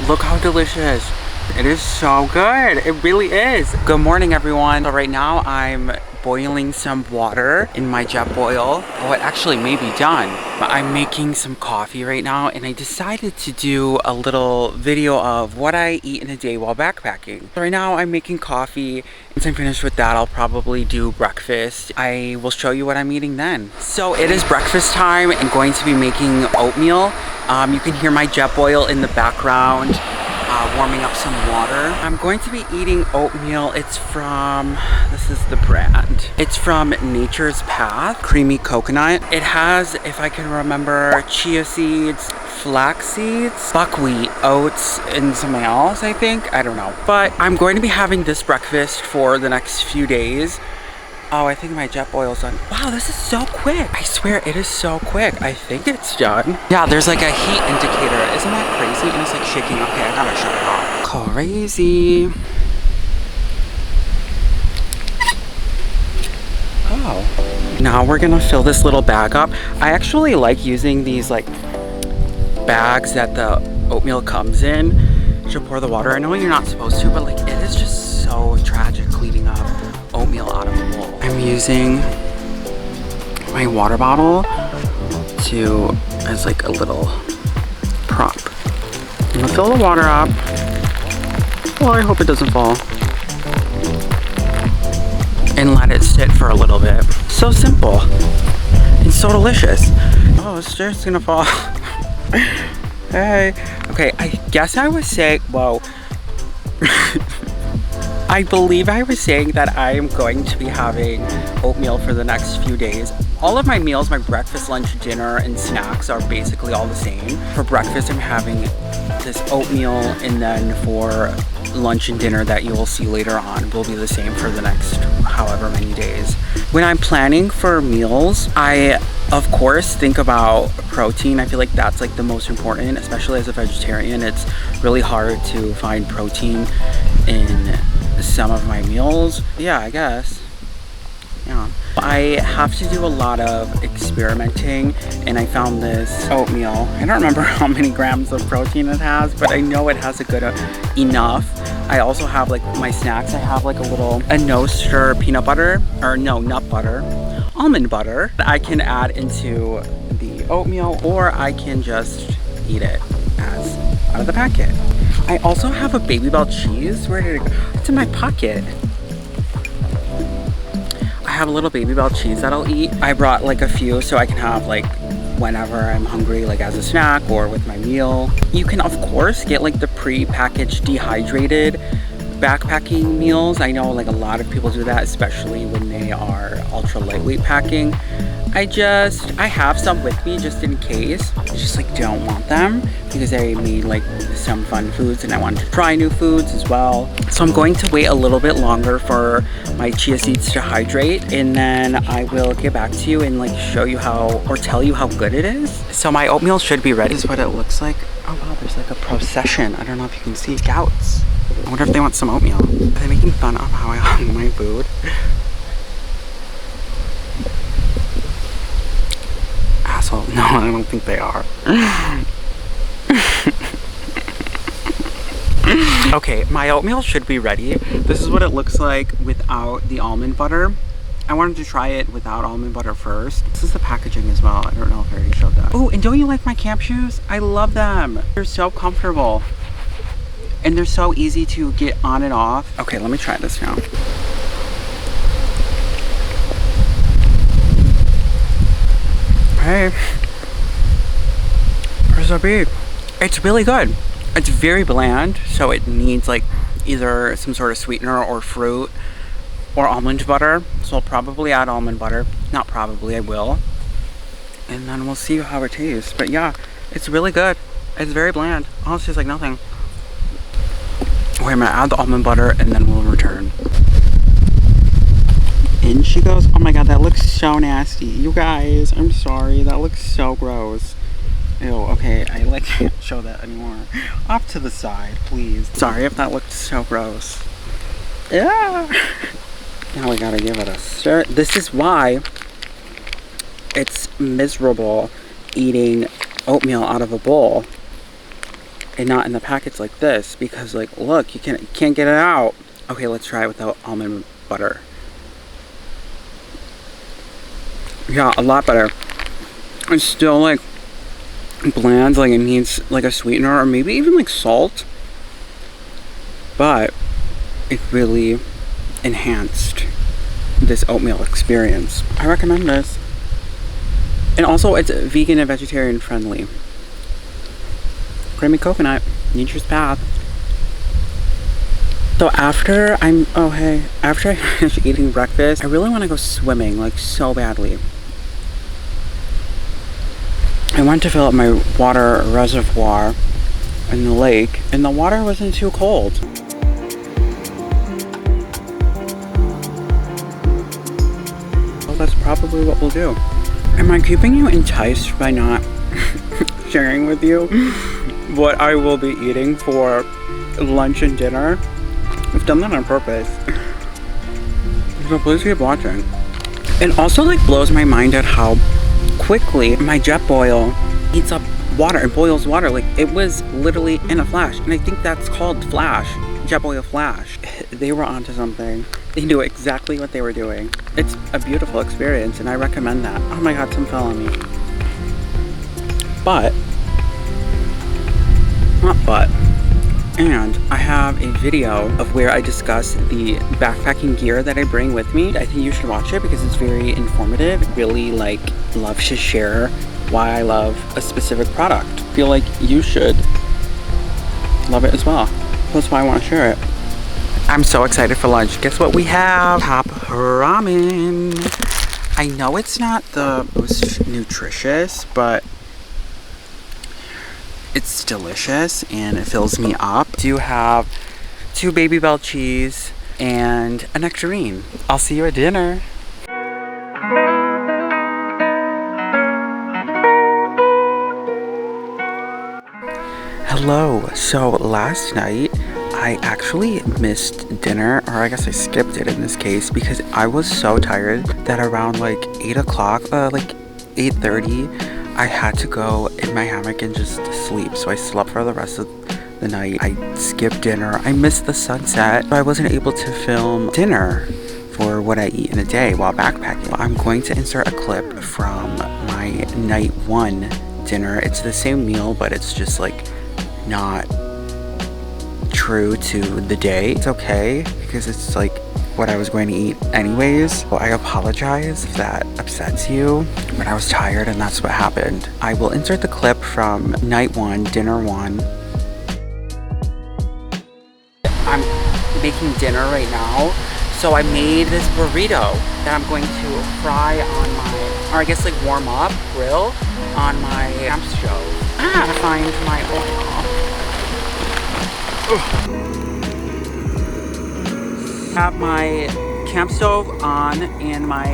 look how delicious. It is so good. It really is. Good morning, everyone. So right now I'm boiling some water in my jet boil. Oh, it actually may be done, but I'm making some coffee right now, and I decided to do a little video of what I eat in a day while backpacking. So right now I'm making coffee. Once I'm finished with that, I'll probably do breakfast. I will show you what I'm eating then. So it is breakfast time. I'm going to be making oatmeal. You can hear my jet boil in the background. Warming up some water. I'm going to be eating oatmeal. It's from, this is the brand. It's from Nature's Path, creamy coconut. It has, if I can remember, chia seeds, flax seeds, buckwheat, oats, and something else, I think. I don't know. But I'm going to be having this breakfast for the next few days. Oh, I think my jet boil's done. Wow, this is so quick. I swear it is so quick. I think it's done. Yeah, there's like a heat indicator. Isn't that crazy? And it's like shaking. Okay, I gotta shut it off. Crazy. Oh. Now we're gonna fill this little bag up. I actually like using these like bags that the oatmeal comes in to pour the water. I know you're not supposed to, but like it is just so tragic cleaning up oatmeal out of a bowl. I'm using my water bottle as like a little prop. I'm gonna fill the water up. Well, I hope it doesn't fall. And let it sit for a little bit. So simple. And so delicious. Oh, it's just gonna fall. Hey. Okay, I guess I was saying, whoa. I believe I was saying that I am going to be having oatmeal for the next few days. All of my meals, my breakfast, lunch, dinner, and snacks are basically all the same. For breakfast, I'm having this oatmeal, and then for lunch and dinner that you will see later on will be the same for the next however many days. When I'm planning for meals, I of course think about protein. I feel like that's like the most important, especially as a vegetarian. It's really hard to find protein in some of my meals. Yeah, I guess. Yeah. I have to do a lot of experimenting, and I found this oatmeal. I don't remember how many grams of protein it has, but I know it has a good enough. I also have like my snacks. I have like a no-stir peanut butter, or no, nut butter, almond butter that I can add into the oatmeal, or I can just eat it as out of the packet. I also have a Baby Bell cheese. Where did it go? It's in my pocket. I have a little Baby Bell cheese that I'll eat. I brought like a few so I can have like whenever I'm hungry, like as a snack or with my meal. You can of course get like the pre-packaged dehydrated backpacking meals. I know like a lot of people do that, especially when they are ultra lightweight packing. I have some with me just in case. I just like don't want them because I made like some fun foods and I wanted to try new foods as well. So I'm going to wait a little bit longer for my chia seeds to hydrate, and then I will get back to you and like show you how, or tell you how good it is. So my oatmeal should be ready. This is what it looks like. Oh wow, there's like a procession. I don't know if you can see. Scouts. I wonder if they want some oatmeal. Are they making fun of how I hung my food? Asshole. No, I don't think they are. Okay, my oatmeal should be ready. This is what it looks like without the almond butter. I wanted to try it without almond butter first. This is the packaging as well. I don't know if I already showed that. Oh, and don't you like my camp shoes? I love them. They're so comfortable. And they're so easy to get on and off. Okay, let me try this now. Hey. Where's our beef? It's really good. It's very bland, so it needs like either some sort of sweetener or fruit or almond butter. So I'll probably add almond butter. Not probably, I will. And then we'll see how it tastes. But yeah, it's really good. It's very bland. Oh, it tastes like nothing. Wait, I'm gonna add the almond butter and then we'll return. In she goes. Oh my god, that looks so nasty. You guys, I'm sorry. That looks so gross. Ew, okay, I like can't show that anymore. Off to the side, please. Sorry if that looked so gross. Yeah. Now we gotta give it a stir. This is why it's miserable eating oatmeal out of a bowl. and not in the packets like this, because like, look, you can't get it out. Okay, let's try it without almond butter. Yeah, a lot better. It's still like bland, like it needs like a sweetener or maybe even like salt, but it really enhanced this oatmeal experience. I recommend this. And also it's vegan and vegetarian friendly. Creamy coconut, nature's path. So after after I finish eating breakfast, I really want to go swimming, like so badly. I went to fill up my water reservoir in the lake, and the water wasn't too cold. Well, that's probably what we'll do. Am I keeping you enticed by not sharing with you what I will be eating for lunch and dinner? I've done that on purpose. So please keep watching. It also like blows my mind at how quickly my Jetboil heats up water and boils water. Like it was literally in a flash, and I think that's called flash. Jetboil flash. They were onto something. They knew exactly what they were doing. It's a beautiful experience, and I recommend that. Oh my god, some fell on me. And I have a video of where I discuss the backpacking gear that I bring with me. I think you should watch it because it's very informative. Really like love to share why I love a specific product. I feel like you should love it as well. That's why I want to share it. I'm so excited for lunch. Guess what we have? Top ramen. I know it's not the most nutritious, but it's delicious and it fills me up. I do have 2 Baby Bell cheese and a nectarine. I'll see you at dinner. Hello. So last night I actually missed dinner, or I guess I skipped it in this case, because I was so tired that around like 8 o'clock, like 8:30, I had to go in my hammock and just sleep. So I slept for the rest of the night. I skipped dinner. I missed the sunset. So I wasn't able to film dinner for what I eat in a day while backpacking. I'm going to insert a clip from my night 1 dinner. It's the same meal, but it's just like not true to the day. It's okay because it's like what I was going to eat anyways. So I apologize if that upsets you, but I was tired and that's what happened. I will insert the clip from night 1, dinner 1. I'm making dinner right now. So I made this burrito that I'm going to fry on my, or I guess like warm up, grill on my camp stove. I find my oil. Have my camp stove on and my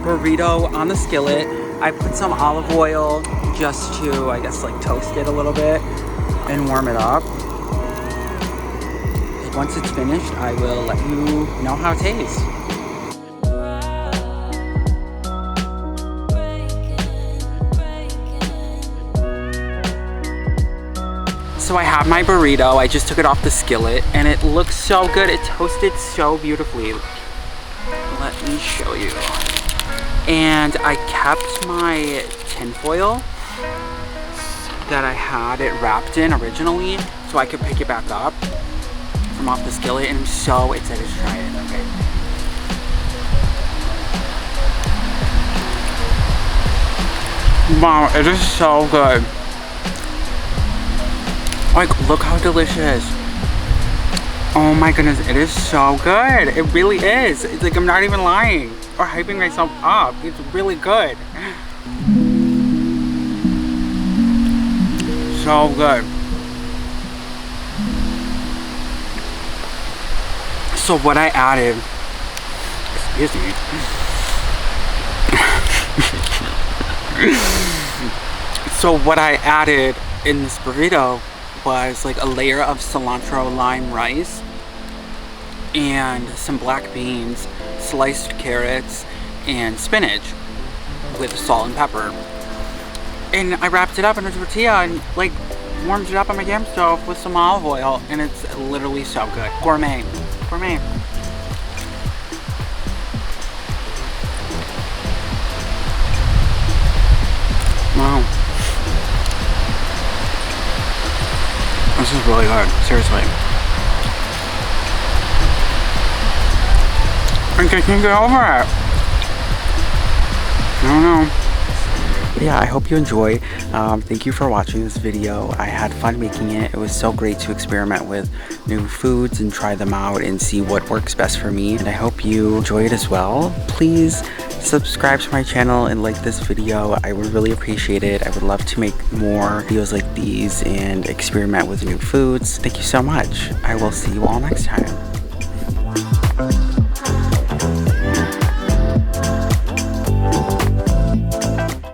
burrito on the skillet. I put some olive oil just to, I guess, like toast it a little bit and warm it up. Once it's finished, I will let you know how it tastes. So I have my burrito. I just took it off the skillet and it looks so good. It toasted so beautifully. Let me show you. And I kept my tinfoil that I had it wrapped in originally so I could pick it back up from off the skillet, and I'm so excited to try it. Okay. Wow, it is so good. Like, look how delicious. Oh my goodness, it is so good. It really is. It's like I'm not even lying or hyping myself up. It's really good. So good. So what I added, excuse me. So what I added in this burrito was like a layer of cilantro lime rice and some black beans, sliced carrots, and spinach with salt and pepper. And I wrapped it up in a tortilla and like Warms it up on my damn stove with some olive oil, and it's literally so good. Gourmet. Gourmet. Wow. This is really good, seriously. I can't get over it. I don't know. Yeah, I hope you enjoy. Thank you for watching this video. I had fun making it. It was so great to experiment with new foods and try them out and see what works best for me. And I hope you enjoy it as well. Please subscribe to my channel and like this video. I would really appreciate it. I would love to make more videos like these and experiment with new foods. Thank you so much. I will see you all next time.